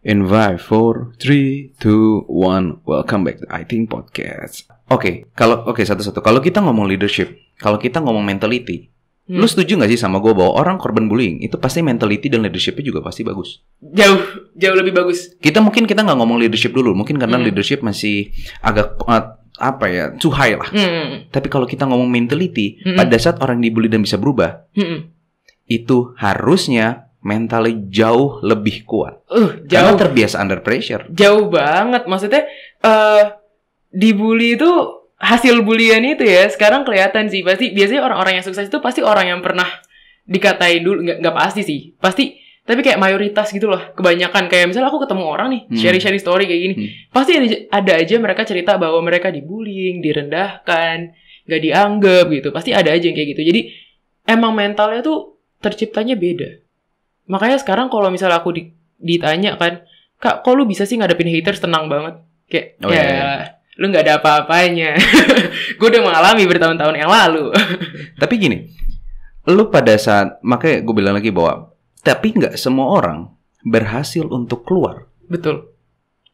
In 5, 4, 3, 2, 1, welcome back to I Think Podcast. Oke, satu-satu. Kalau kita ngomong leadership, kalau kita ngomong mentality, lu setuju gak sih sama gue bahwa orang korban bullying itu pasti mentality dan leadershipnya juga pasti bagus? Jauh lebih bagus. Kita nggak ngomong leadership dulu, mungkin karena leadership masih agak too high lah. Tapi kalau kita ngomong mentality, pada saat orang dibully dan bisa berubah, itu harusnya mentalnya jauh lebih kuat. Karena terbiasa under pressure. Jauh banget. Maksudnya dibully itu hasil bulian itu ya. Sekarang kelihatan sih. Pasti biasanya orang-orang yang sukses itu pasti orang yang pernah dikatain dulu. Nggak pasti sih. Pasti. Tapi kayak mayoritas gitu loh. Kebanyakan. Kayak misalnya aku ketemu orang nih. Share story kayak gini. Pasti ada aja mereka cerita bahwa mereka dibullying, direndahkan, nggak dianggap gitu. Pasti ada aja yang kayak gitu. Jadi emang mentalnya tuh terciptanya beda. Makanya sekarang kalau misalnya aku ditanya kan, Kak, kok lu bisa sih ngadepin haters tenang banget? Kayak, lu gak ada apa-apanya. Gue udah mengalami bertahun-tahun yang lalu. Tapi gini, lu pada saat, makanya gue bilang lagi bahwa, tapi gak semua orang berhasil untuk keluar. Betul.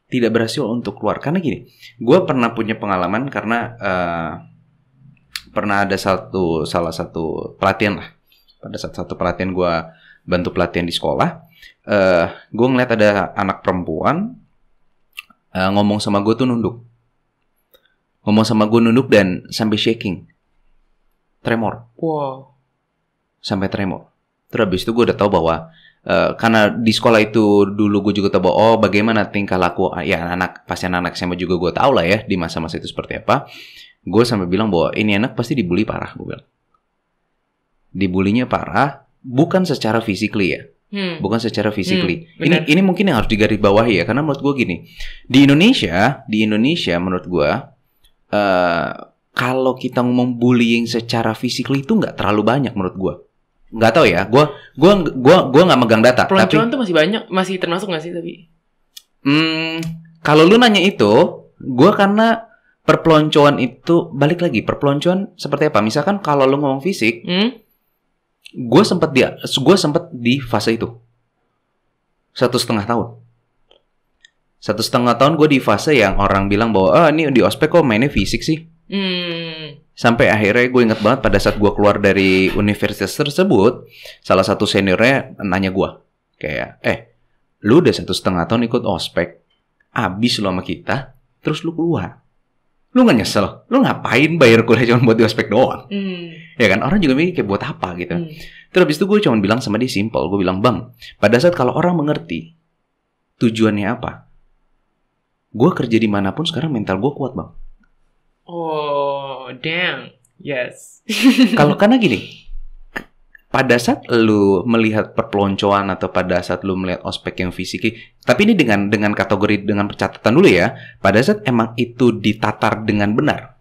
Tidak berhasil untuk keluar. Karena gini, gue pernah punya pengalaman karena pernah ada salah satu pelatihan lah. Pada saat satu pelatihan gue bantu pelatihan di sekolah, gue ngeliat ada anak perempuan ngomong sama gue tuh nunduk. Ngomong sama gue nunduk dan sampai shaking. Tremor. Wow. Sampai tremor. Terus habis itu gue udah tahu bahwa karena di sekolah itu dulu gue juga tahu bahwa bagaimana tingkah laku ya pasti anak SMA juga gue tahu lah ya di masa-masa itu seperti apa. Gue sampai bilang bahwa ini anak pasti dibully parah, gue bilang. Dibulinya parah. Bukan secara physically ya. Bukan secara physically. Ini mungkin yang harus digarisbawahi ya. Karena menurut gue gini. Di Indonesia menurut gue. Kalau kita ngomong bullying secara physically itu nggak terlalu banyak menurut gue. Nggak tahu ya. Gue nggak megang data. Peloncoan tuh masih banyak. Masih termasuk nggak sih tapi? Kalau lu nanya itu. Gue karena perpeloncoan itu. Balik lagi. Perpeloncoan seperti apa? Misalkan kalau lu ngomong fisik. Gue sempet di fase itu 1,5 tahun. 1,5 tahun gue di fase yang orang bilang bahwa ini di ospek kok mainnya fisik sih. Sampai akhirnya gue inget banget pada saat gue keluar dari universitas tersebut, salah satu seniornya nanya gue kayak, lu udah 1,5 tahun ikut ospek, abis lo sama kita, terus lu keluar. Lu gak nyesel? Lu ngapain bayar kuliah cuma buat di ospek doang? Ya kan? Orang juga mikir kayak buat apa gitu. Terus habis itu gue cuma bilang sama dia simple. Gue bilang, Bang, pada saat kalau orang mengerti tujuannya apa, gue kerja dimanapun sekarang mental gue kuat, Bang. Oh, damn. Yes. Karena gini, pada saat lu melihat perpeloncoan atau pada saat lu melihat ospek yang fisik, tapi ini dengan kategori dengan percatatan dulu ya. Pada saat emang itu ditatar dengan benar,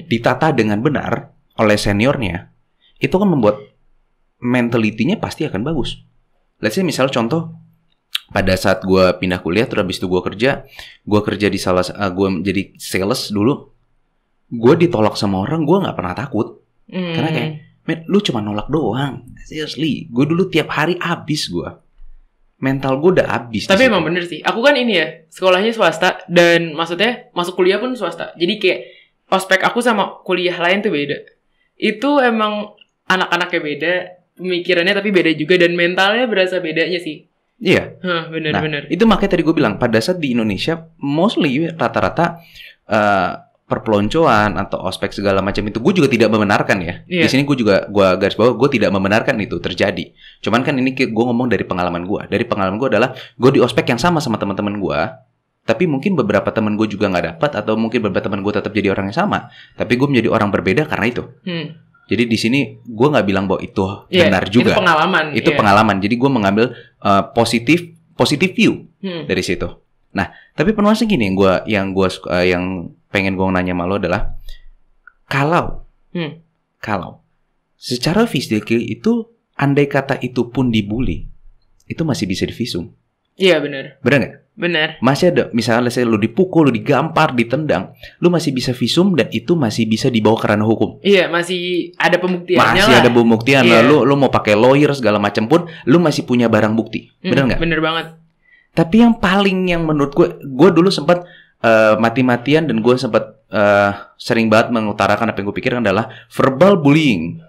ditata dengan benar oleh seniornya, itu kan membuat mentality-nya pasti akan bagus. Let's say misal contoh, pada saat gue pindah kuliah terus habis itu gue kerja di gue jadi sales dulu, gue ditolak sama orang, gue nggak pernah takut, karena kayak men, lu cuma nolak doang. Seriously, gue dulu tiap hari abis gue. Mental gue udah abis. Tapi emang bener sih. Aku kan ini ya, sekolahnya swasta. Dan maksudnya masuk kuliah pun swasta. Jadi kayak ospek aku sama kuliah lain tuh beda. Itu emang anak-anaknya beda. Pemikirannya tapi beda juga. Dan mentalnya berasa bedanya sih. Iya. Bener. Itu makanya tadi gue bilang, pada saat di Indonesia mostly rata-rata perpeloncoan atau ospek segala macam itu gue juga tidak membenarkan ya. Di sini gue garis bawah, gue tidak membenarkan itu terjadi. Cuman kan ini gue ngomong dari pengalaman gue. Dari pengalaman gue adalah gue di ospek yang sama teman-teman gue, tapi mungkin beberapa teman gue juga nggak dapat, atau mungkin beberapa teman gue tetap jadi orang yang sama, tapi gue menjadi orang berbeda karena itu. Jadi di sini gue nggak bilang bahwa itu benar juga. Itu pengalaman. Itu pengalaman. Jadi gue mengambil positif view dari situ. Nah, tapi penuasnya gini yang pengen gue nanya sama lo adalah kalau secara fisik itu andai kata itu pun dibully, itu masih bisa divisum. Iya benar. Benar nggak? Benar. Masih ada, misalnya lu dipukul, lu digampar, ditendang, lu masih bisa visum dan itu masih bisa dibawa ke ranah hukum. Iya, masih ada pembuktiannya. Masih ada pembuktian. Iya. Lu mau pakai lawyer segala macam pun, lu masih punya barang bukti. Benar nggak? Benar banget. Tapi yang menurut gue dulu sempat mati-matian dan gue sempat sering banget mengutarakan apa yang gue pikirkan adalah verbal bullying.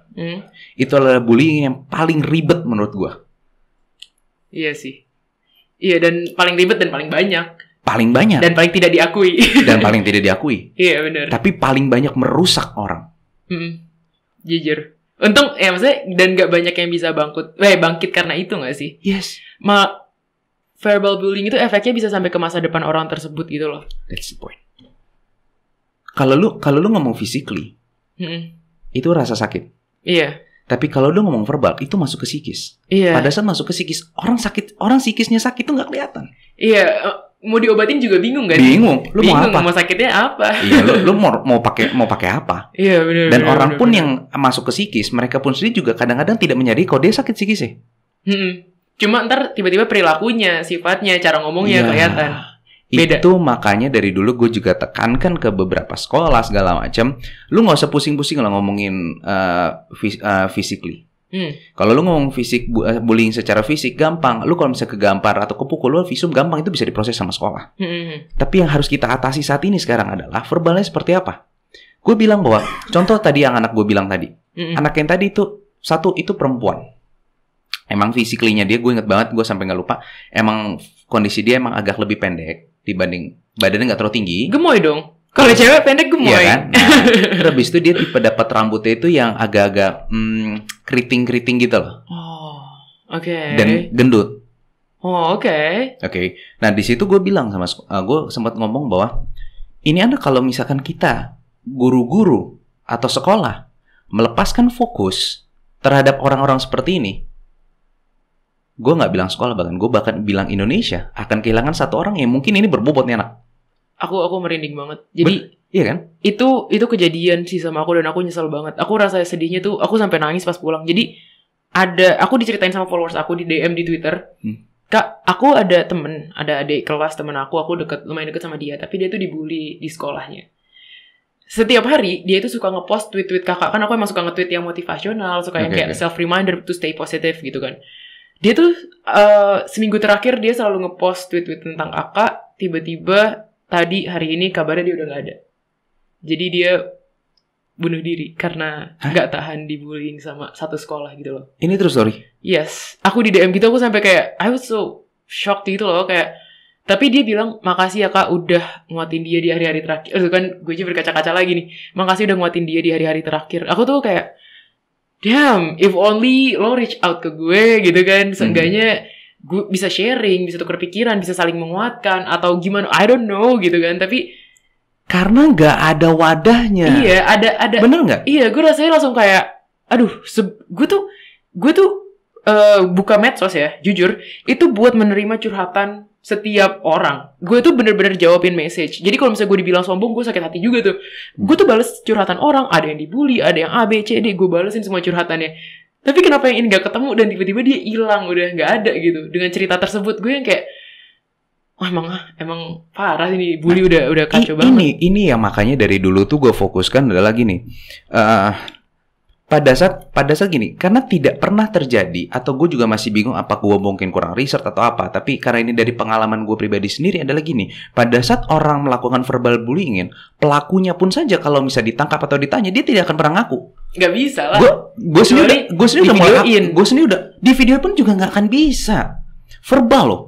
Itu adalah bullying yang paling ribet menurut gue. Iya sih. Iya, dan paling ribet dan paling banyak. Paling banyak. Dan paling tidak diakui. Iya benar. Tapi paling banyak merusak orang. Jujur. Untung ya maksudnya dan gak banyak yang bisa bangkit karena itu gak sih? Yes. Verbal bullying itu efeknya bisa sampai ke masa depan orang tersebut gitu loh. That's the point. Kalau lu ngomong physically, itu rasa sakit. Iya. Tapi kalau lu ngomong verbal, itu masuk ke psikis. Iya. Pada saat masuk ke psikis, orang psikisnya sakit itu nggak kelihatan. Iya. Mau diobatin juga bingung kan? Bingung. Lu mau apa? Mau sakitnya apa? Iya. Lu mau pakai apa? Iya benar. Dan orang pun yang masuk ke psikis, mereka pun sendiri juga kadang-kadang tidak menyadari kalau dia sakit psikisnya. Cuma ntar tiba-tiba perilakunya, sifatnya, cara ngomongnya kelihatan. Beda. Itu makanya dari dulu gue juga tekankan ke beberapa sekolah segala macam. Lu nggak usah pusing-pusing lah ngomongin physically. Kalau lu ngomong bullying secara fisik gampang. Lu kalau misalnya kegampar atau kepukul, lu visum gampang, itu bisa diproses sama sekolah. Tapi yang harus kita atasi saat ini sekarang adalah verbalnya seperti apa. Gue bilang bahwa contoh tadi yang anak gue bilang tadi, anak yang tadi itu satu itu perempuan. Emang physically-nya dia, gue inget banget, gue sampai nggak lupa. Emang kondisi dia emang agak lebih pendek dibanding badannya nggak terlalu tinggi. Gemoy dong. Kalau cewek pendek gemoy. Iya kan? Nah, terus itu dia tipe dapat rambutnya itu yang agak-agak keriting-keriting gitu loh. Oh, oke. Dan gendut. Oh, oke. Oke. Nah di situ gue bilang sama gue sempat ngomong bahwa ini anak kalau misalkan kita guru-guru atau sekolah melepaskan fokus terhadap orang-orang seperti ini. Gue nggak bilang sekolah, bahkan bilang Indonesia akan kehilangan satu orang yang mungkin ini berbobot nih anak. Aku merinding banget. Jadi iya kan? Itu kejadian sih sama aku dan aku nyesel banget. Aku rasa sedihnya tuh aku sampai nangis pas pulang. Jadi aku diceritain sama followers aku di DM di Twitter. Kak, aku ada temen, ada adik kelas temen aku lumayan deket sama dia, tapi dia tuh dibully di sekolahnya. Setiap hari dia itu suka ngepost tweet-tweet kakak. Kan aku emang suka nge-tweet yang motivasional, suka yang kayak self reminder to stay positive gitu kan. Dia tuh seminggu terakhir dia selalu ngepost tweet-tweet tentang kakak. Tiba-tiba tadi hari ini kabarnya dia udah gak ada. Jadi dia bunuh diri karena gak tahan dibullying sama satu sekolah gitu loh. Ini true story? Yes. Aku di DM gitu aku sampai kayak I was so shocked gitu loh kayak. Tapi dia bilang makasih ya kak udah nguatin dia di hari-hari terakhir. Kan gue aja berkaca-kaca lagi nih. Makasih udah nguatin dia di hari-hari terakhir. Aku tuh kayak damn, if only lo reach out ke gue gitu kan. Seenggaknya gue bisa sharing, bisa tukar pikiran, bisa saling menguatkan. Atau gimana, I don't know gitu kan. Tapi karena gak ada wadahnya. Iya, ada. Bener gak? Iya, gue rasanya langsung kayak aduh, gue tuh buka medsos ya, jujur. Itu buat menerima curhatan setiap orang. Gue tuh bener-bener jawabin message. Jadi kalau misalnya gue dibilang sombong, gue sakit hati juga tuh. Gue tuh bales curhatan orang. Ada yang dibully, ada yang A, B, C, D. Gue balesin semua curhatannya. Tapi kenapa yang ini gak ketemu dan tiba-tiba dia hilang, udah gak ada gitu. Dengan cerita tersebut, gue yang kayak wah emang parah ini. Bully udah kacau banget. Ini yang makanya dari dulu tuh gue fokuskan adalah gini. Pada saat gini, karena tidak pernah terjadi, atau gue juga masih bingung apa gue mungkin kurang riset atau apa, tapi karena ini dari pengalaman gue pribadi sendiri adalah gini, pada saat orang melakukan verbal bullying, pelakunya pun saja kalau misalnya ditangkap atau ditanya, dia tidak akan pernah ngaku. Gak bisa lah. Gue sendiri udah di video pun juga nggak akan bisa. Verbal loh,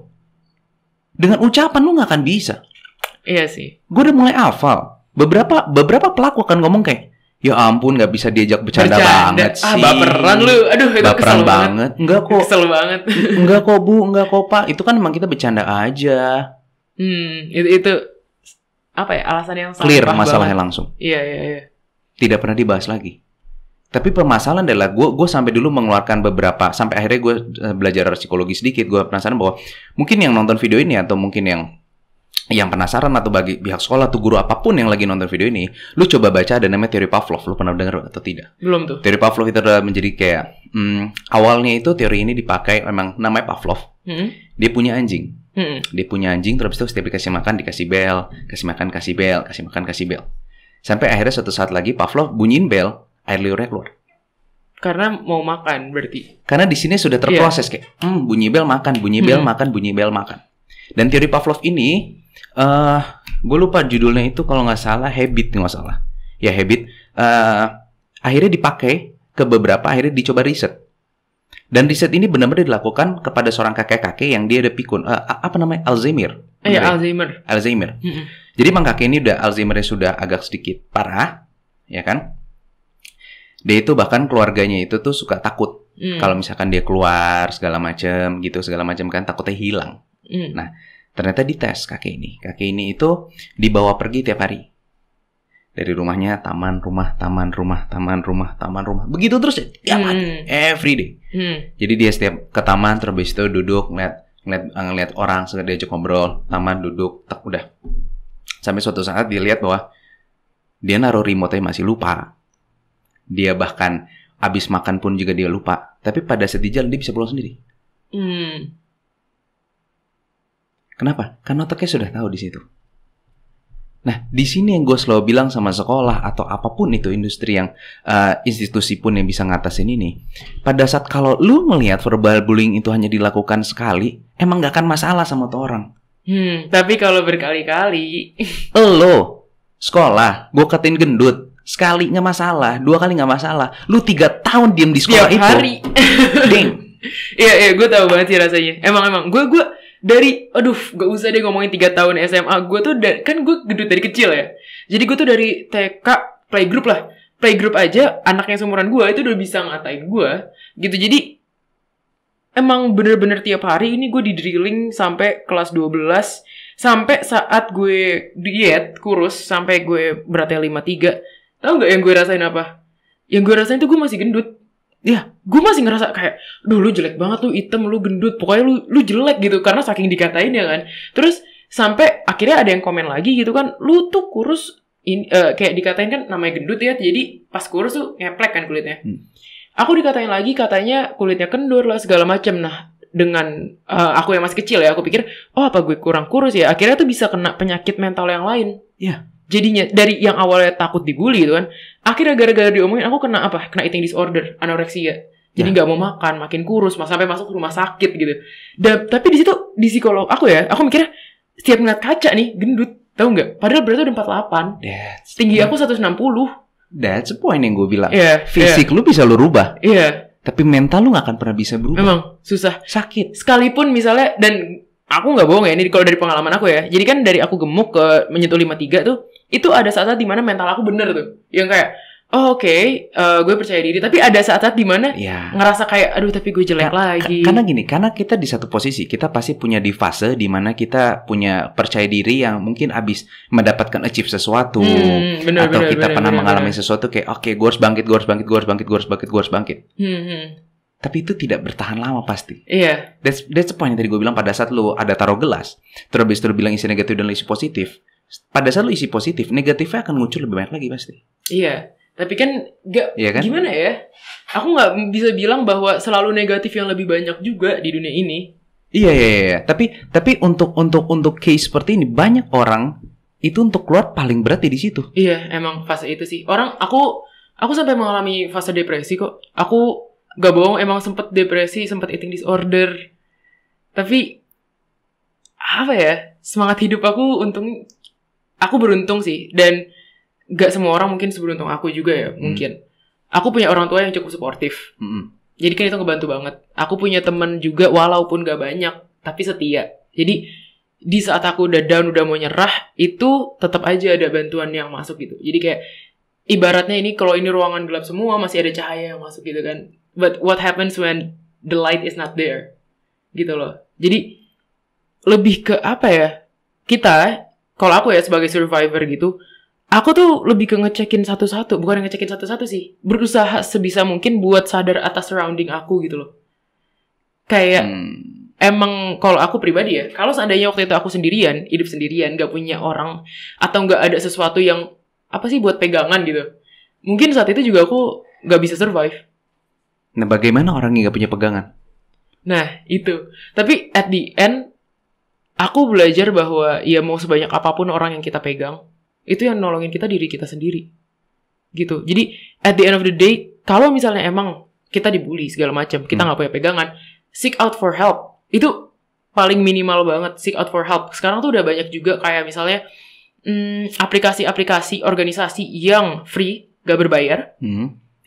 dengan ucapan lu nggak akan bisa. Iya sih. Gue udah mulai hafal. Beberapa pelaku akan ngomong kayak, ya ampun, nggak bisa diajak bercanda banget sih. Baperan lu. Aduh, itu baperan banget. Enggak kok. Kesel banget. Enggak kok Bu, enggak kok Pak. Itu kan memang kita bercanda aja. Itu apa ya, alasan yang sangat clear masalahnya banget. Langsung. Iya. Tidak pernah dibahas lagi. Tapi permasalahan adalah gue sampai dulu mengeluarkan beberapa, sampai akhirnya gue belajar psikologi sedikit. Gue penasaran bahwa mungkin yang nonton video ini atau mungkin yang penasaran atau bagi pihak sekolah atau guru apapun yang lagi nonton video ini, lu coba baca ada namanya teori Pavlov. Lu pernah dengar atau tidak? Belum tuh. Teori Pavlov itu adalah menjadi kayak awalnya itu teori ini dipakai memang namanya Pavlov. Dia punya anjing. Dia punya anjing, terus itu setiap dikasih makan dikasih bel, kasih makan kasih bel, kasih makan kasih bel. Sampai akhirnya suatu saat lagi Pavlov bunyiin bel, air liurnya keluar. Karena mau makan berarti. Karena di sini sudah terproses kayak bunyi bel makan, bunyi bel makan, bunyi bel makan. Dan teori Pavlov ini, gue lupa judulnya itu, kalau nggak salah habit, nggak salah. Ya habit. Akhirnya dipakai ke beberapa, akhirnya dicoba riset. Dan riset ini benar-benar dilakukan kepada seorang kakek-kakek yang dia ada pikun, apa namanya, Alzheimer. Iya, Alzheimer. Jadi emang kakek ini udah Alzheimer-nya sudah agak sedikit parah, ya kan? Dia itu bahkan keluarganya itu tuh suka takut kalau misalkan dia keluar segala macam kan, takutnya hilang. Nah, ternyata dites kakek ini itu dibawa pergi tiap hari. Dari rumahnya taman, rumah, taman, rumah, taman, rumah, taman, rumah. Begitu terus ya, tiap hari, every day. Jadi dia setiap ke taman, terus itu duduk, ngeliat orang, segera diajak ngobrol, taman, duduk, tak udah. Sampai suatu saat dia lihat bahwa dia naruh remote-nya masih lupa. Dia bahkan habis makan pun juga dia lupa. Tapi pada saat di jalan dia bisa pulang sendiri. Kenapa? Karena otaknya sudah tahu di situ. Nah, di sini yang gue selalu bilang sama sekolah atau apapun itu industri yang institusi pun yang bisa ngatasin ini. Pada saat kalau lu melihat verbal bullying itu hanya dilakukan sekali, emang gak akan masalah sama tuh orang. Tapi kalau berkali-kali, lo sekolah, gue katain gendut, sekali nggak masalah, 2 kali nggak masalah. Lu 3 tahun diem di sekolah tiap itu. hari. Ding. Iya, gue tahu banget sih rasanya. Emang gue dari, gak usah deh ngomongin 3 tahun SMA. Gue tuh kan gue gendut dari kecil ya. Jadi gue tuh dari TK playgroup lah. Playgroup aja anak yang seumuran gue itu udah bisa ngatain gue gitu. Jadi emang bener-bener tiap hari ini gue di-drilling sampai kelas 12. Sampai saat gue diet, kurus, sampai gue beratnya 53. Tahu gak yang gue rasain apa? Yang gue rasain tuh gue masih gendut. Ya, gue masih ngerasa kayak, lu jelek banget, lu hitam, lu gendut, pokoknya lu jelek gitu, karena saking dikatain ya kan. Terus sampai akhirnya ada yang komen lagi gitu kan, lu tuh kurus, kayak dikatain kan namanya gendut ya, jadi pas kurus tuh ngeplek kan kulitnya. Aku dikatain lagi, katanya kulitnya kendor lah segala macam. Nah, dengan aku yang masih kecil ya, aku pikir, apa gue kurang kurus ya? Akhirnya tuh bisa kena penyakit mental yang lain. Ya. Jadinya dari yang awalnya takut dibully gitu kan, akhirnya gara-gara diomongin aku kena apa? Kena eating disorder, anoreksia. Jadi nggak mau makan, makin kurus, sampai masuk rumah sakit gitu. Tapi di situ di psikolog aku ya, aku mikirnya setiap ngeliat kaca nih gendut, tahu nggak? Padahal beratnya udah 48. Tinggi aku 160. That's the point yang gue bilang. Fisik lu bisa lu rubah. Tapi mental lu nggak akan pernah bisa berubah. Memang susah. Sakit. Sekalipun misalnya, dan aku nggak bohong ya, ini kalau dari pengalaman aku ya. Jadi kan dari aku gemuk ke menyentuh 53 tuh, itu ada saat-saat dimana mental aku bener tuh. Yang kayak, gue percaya diri. Tapi ada saat-saat dimana ngerasa kayak, aduh tapi gue jelek lagi. Karena gini, karena kita di satu posisi, kita pasti punya di fase dimana kita punya percaya diri yang mungkin abis mendapatkan achieve sesuatu. Atau kita pernah mengalami sesuatu kayak, gue harus bangkit. Tapi itu tidak bertahan lama pasti. Iya. That's the point yang tadi gue bilang, pada saat lu ada taruh gelas, terus habis itu lu bilang isi negatif dan isi positif. Pada saat lu isi positif, negatifnya akan muncul lebih banyak lagi pasti. Iya. Tapi kan kan? Gimana ya? Aku nggak bisa bilang bahwa selalu negatif yang lebih banyak juga di dunia ini. Iya. Tapi untuk case seperti ini, banyak orang itu untuk keluar paling berat di situ. Iya, emang fase itu sih. Aku sampai mengalami fase depresi kok. Aku gak bohong, emang sempet depresi, sempet eating disorder. Tapi apa ya? Semangat hidup aku aku beruntung sih, dan gak semua orang mungkin seberuntung aku juga ya, mungkin. Aku punya orang tua yang cukup suportif. Jadi kan itu ngebantu banget. Aku punya teman juga walaupun gak banyak, tapi setia. Jadi di saat aku udah down, udah mau nyerah, itu tetap aja ada bantuan yang masuk gitu. Jadi kayak ibaratnya ini, kalau ini ruangan gelap semua, masih ada cahaya yang masuk gitu kan. But what happens when the light is not there? Gitu loh. Jadi lebih ke apa ya? Kita, kalau aku ya sebagai survivor gitu, aku tuh lebih ke ngecekin satu-satu. Bukan ngecekin satu-satu sih. Berusaha sebisa mungkin buat sadar atas surrounding aku gitu loh. Kayak emang kalau aku pribadi ya, kalau seandainya waktu itu aku sendirian, hidup sendirian, gak punya orang, atau gak ada sesuatu yang apa sih buat pegangan gitu, mungkin saat itu juga aku gak bisa survive. Nah, bagaimana orang yang gak punya pegangan? Nah, itu. Tapi at the end, aku belajar bahwa ya mau sebanyak apapun orang yang kita pegang, itu yang nolongin kita diri kita sendiri. Gitu. Jadi at the end of the day, kalau misalnya emang kita dibully segala macam, kita gak punya pegangan, seek out for help. Itu paling minimal banget seek out for help. Sekarang tuh udah banyak juga kayak misalnya aplikasi-aplikasi organisasi yang free, gak berbayar.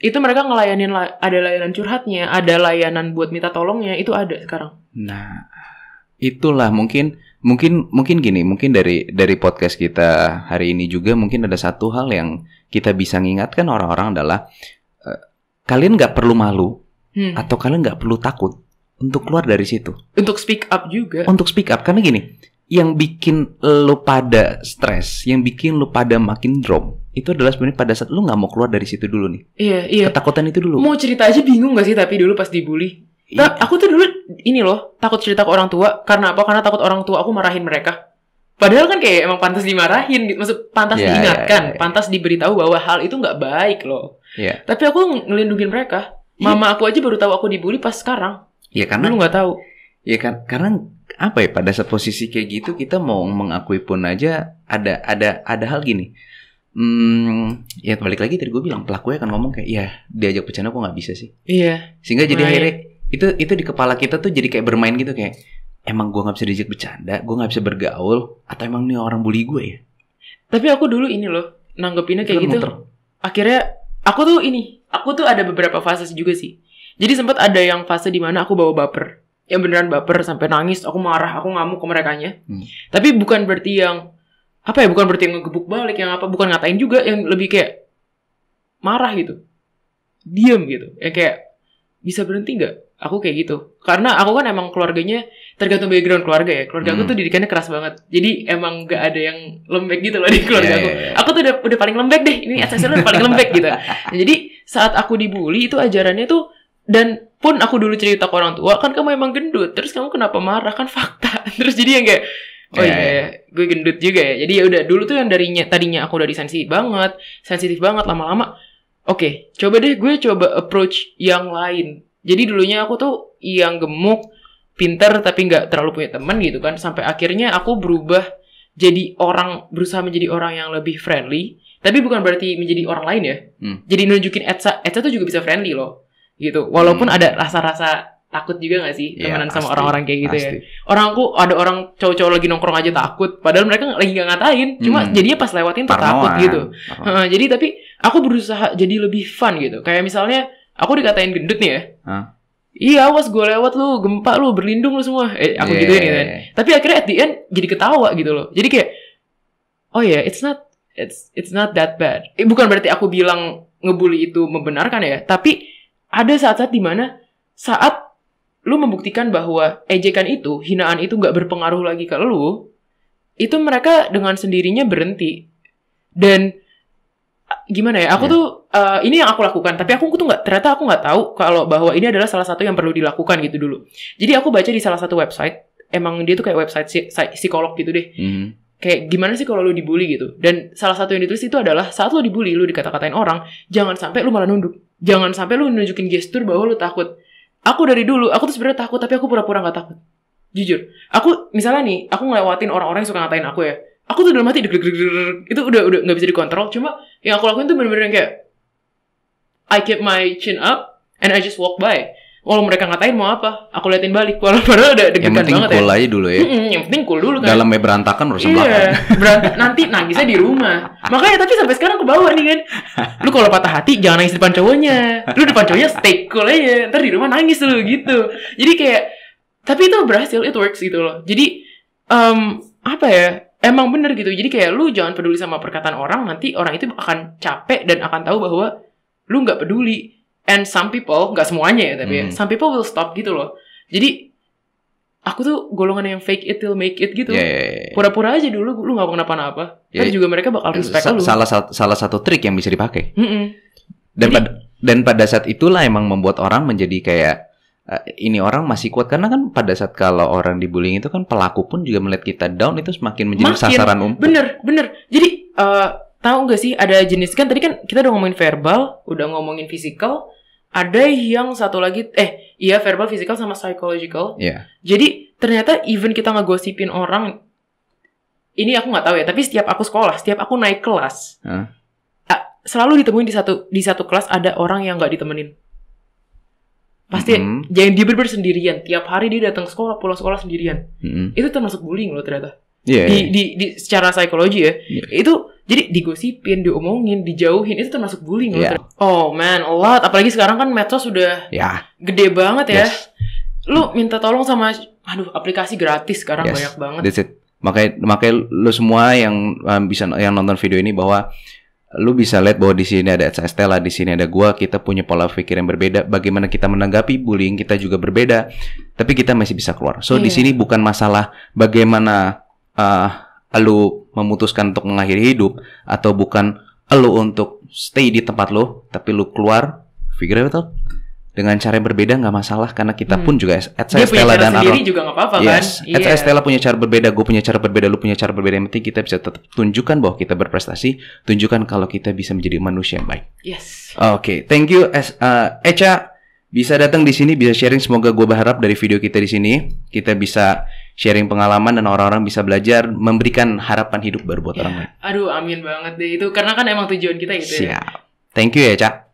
Itu mereka ngelayanin, ada layanan curhatnya, ada layanan buat minta tolongnya, itu ada sekarang. Nah, itulah mungkin gini, mungkin dari podcast kita hari ini juga mungkin ada satu hal yang kita bisa mengingatkan orang-orang adalah kalian nggak perlu malu atau kalian nggak perlu takut untuk keluar dari situ. Untuk speak up juga. Untuk speak up, karena gini, yang bikin lo pada stres, yang bikin lo pada makin drop, itu adalah sebenarnya pada saat lo nggak mau keluar dari situ dulu nih. Iya. Ketakutan itu dulu. Mau cerita aja bingung nggak sih tapi dulu pas dibully. Aku tuh dulu ini loh, takut cerita ke orang tua. Karena apa? Karena takut orang tua aku marahin mereka. Padahal kan kayak emang pantas dimarahin gitu. Maksud pantas diingatkan, pantas diberitahu bahwa hal itu nggak baik loh. Tapi aku ngelindungin mereka. Mama aku aja baru tahu aku dibully pas sekarang. Iya, karena dulu nggak tahu. Iya kan, karena apa ya, pada saat posisi kayak gitu kita mau mengakui pun aja ada hal gini. Ya balik lagi tadi gue bilang, pelakunya kan ngomong kayak, ya diajak bercanda kok nggak bisa sih. Iya. Sehingga jadi akhirnya itu di kepala kita tuh jadi kayak bermain gitu, kayak emang gue nggak bisa diajak bercanda, gue nggak bisa bergaul, atau emang nih orang bully gue ya. Tapi aku dulu ini loh nanggepinnya kayak gitu. Akhirnya aku tuh ada beberapa fase juga sih. Jadi sempat ada yang fase di mana aku bawa baper, yang beneran baper sampai nangis, aku marah, aku ngamuk ke merekanya. Tapi bukan berarti yang bukan berarti yang ngegebuk balik, yang bukan ngatain juga, yang lebih kayak marah gitu, diam gitu, ya kayak bisa berhenti nggak? Aku kayak gitu, karena aku kan emang keluarganya tergantung background keluarga ya. Keluarga aku tuh didikannya keras banget, jadi emang nggak ada yang lembek gitu loh di keluarga aku. Aku tuh udah paling lembek deh, ini SSR udah paling lembek gitu. Jadi saat aku dibully itu ajarannya tuh, dan pun aku dulu cerita ke orang tua, kan kamu emang gendut, terus kamu kenapa marah, kan fakta. Terus jadi yang kayak gue gendut juga ya. Jadi ya udah, dulu tuh yang tadinya aku udah sensitif banget lama-lama. Oke, coba deh gue coba approach yang lain. Jadi dulunya aku tuh yang gemuk, pinter tapi nggak terlalu punya teman gitu kan. Sampai akhirnya aku berubah berusaha menjadi orang yang lebih friendly. Tapi bukan berarti menjadi orang lain ya. Jadi nunjukin Etsa tuh juga bisa friendly loh. Gitu. Walaupun ada rasa-rasa takut juga gak sih temenan sama orang-orang kayak gitu ya. Ada orang cowok-cowok lagi nongkrong aja takut, padahal mereka lagi gak ngatain, cuma jadinya pas lewatin tuh takut gitu. Jadi tapi aku berusaha jadi lebih fun gitu. Kayak misalnya aku dikatain gendut nih ya. Iya, awas gue lewat lu, gempa lu, berlindung lu semua. Aku gituin gitu kan. Tapi akhirnya at the end jadi ketawa gitu loh. Jadi kayak, oh ya, it's not that bad. Bukan berarti aku bilang ngebully itu membenarkan ya, tapi ada saat-saat dimana saat lu membuktikan bahwa ejekan itu, hinaan itu gak berpengaruh lagi ke lu, itu mereka dengan sendirinya berhenti. Dan gimana ya, aku tuh ini yang aku lakukan, tapi ternyata aku nggak tahu kalau bahwa ini adalah salah satu yang perlu dilakukan gitu dulu. Jadi aku baca di salah satu website, emang dia tuh kayak website psikolog gitu deh. Kayak gimana sih kalau lu dibully gitu. Dan salah satu yang ditulis itu adalah saat lu dibully, lu dikata-katain orang, jangan sampai lu malah nunduk. Jangan sampai lu nunjukin gestur bahwa lu takut. Aku dari dulu, aku tuh sebenarnya takut, tapi aku pura-pura gak takut. Jujur. Aku, misalnya nih, aku ngelewatin orang-orang yang suka ngatain aku ya. Aku tuh dalam hati deg-deg-deg, itu udah gak bisa dikontrol. Cuma yang aku lakuin tuh bener-bener kayak I keep my chin up and I just walk by. Walau mereka ngatain mau apa, aku liatin balik. Padahal udah deg-degan banget ya. Yang penting cool aja dulu ya. Yang penting cool dulu kan. Dalamnya berantakan urusan belakang. Nanti nangisnya di rumah. Makanya tapi sampai sekarang kebawa nih kan. Lu kalau patah hati jangan nangis depan cowoknya. Lu depan cowoknya stay cool aja. Ntar di rumah nangis lu gitu. Jadi kayak, tapi itu berhasil, it works gitu loh. Jadi apa ya? Emang bener gitu. Jadi kayak lu jangan peduli sama perkataan orang. Nanti orang itu akan capek dan akan tahu bahwa lu nggak peduli. And some people, gak semuanya ya tapi ya, some people will stop gitu loh. Jadi aku tuh golongan yang fake it till make it gitu. Pura-pura aja dulu, lu gak kenapa-napa. Tapi juga mereka bakal respect lu. Salah satu trik yang bisa dipakai. Dan pada saat itulah emang membuat orang menjadi kayak ini orang masih kuat. Karena kan pada saat kalau orang dibullying itu kan pelaku pun juga melihat kita down, itu semakin menjadi sasaran umum. Bener. Jadi tahu gak sih ada jenis, kan tadi kan kita udah ngomongin verbal, udah ngomongin physical. Ada yang satu lagi, verbal, physical, sama psychological. Jadi ternyata even kita ngegosipin orang, ini aku nggak tahu ya. Tapi setiap aku sekolah, setiap aku naik kelas, selalu ditemuin di satu kelas ada orang yang nggak ditemenin. Pasti jangan dia bener-bener sendirian. Tiap hari dia datang sekolah, pulang sekolah sendirian. Itu termasuk bullying loh ternyata. Yeah, di secara psikologi ya. Itu jadi digosipin, diomongin, dijauhin, itu termasuk bullying loh. Oh man, a lot. Apalagi sekarang kan medsos sudah gede banget ya. Lu minta tolong sama aplikasi gratis sekarang banyak banget. That's it. Makanya lu semua yang bisa yang nonton video ini bahwa lu bisa lihat bahwa di sini ada Stella, di sini ada gua, kita punya pola pikir yang berbeda. Bagaimana kita menanggapi bullying kita juga berbeda, tapi kita masih bisa keluar. So di sini bukan masalah bagaimana lu memutuskan untuk mengakhiri hidup atau bukan lu untuk stay di tempat lu, tapi lu keluar, figure it out dengan cara yang berbeda nggak masalah karena kita pun juga Stella dan Aaron juga nggak apa-apa kan. Stella punya cara berbeda, gue punya cara berbeda, lu punya cara berbeda. Yang penting kita bisa tetap tunjukkan bahwa kita berprestasi, tunjukkan kalau kita bisa menjadi manusia yang baik. Oke, thank you Echa bisa datang di sini, bisa sharing. Semoga gue berharap dari video kita di sini kita bisa sharing pengalaman dan orang-orang bisa belajar, memberikan harapan hidup baru buat orang lain. Aduh, amin banget deh itu, karena kan emang tujuan kita gitu. Siap. Thank you ya, Echa.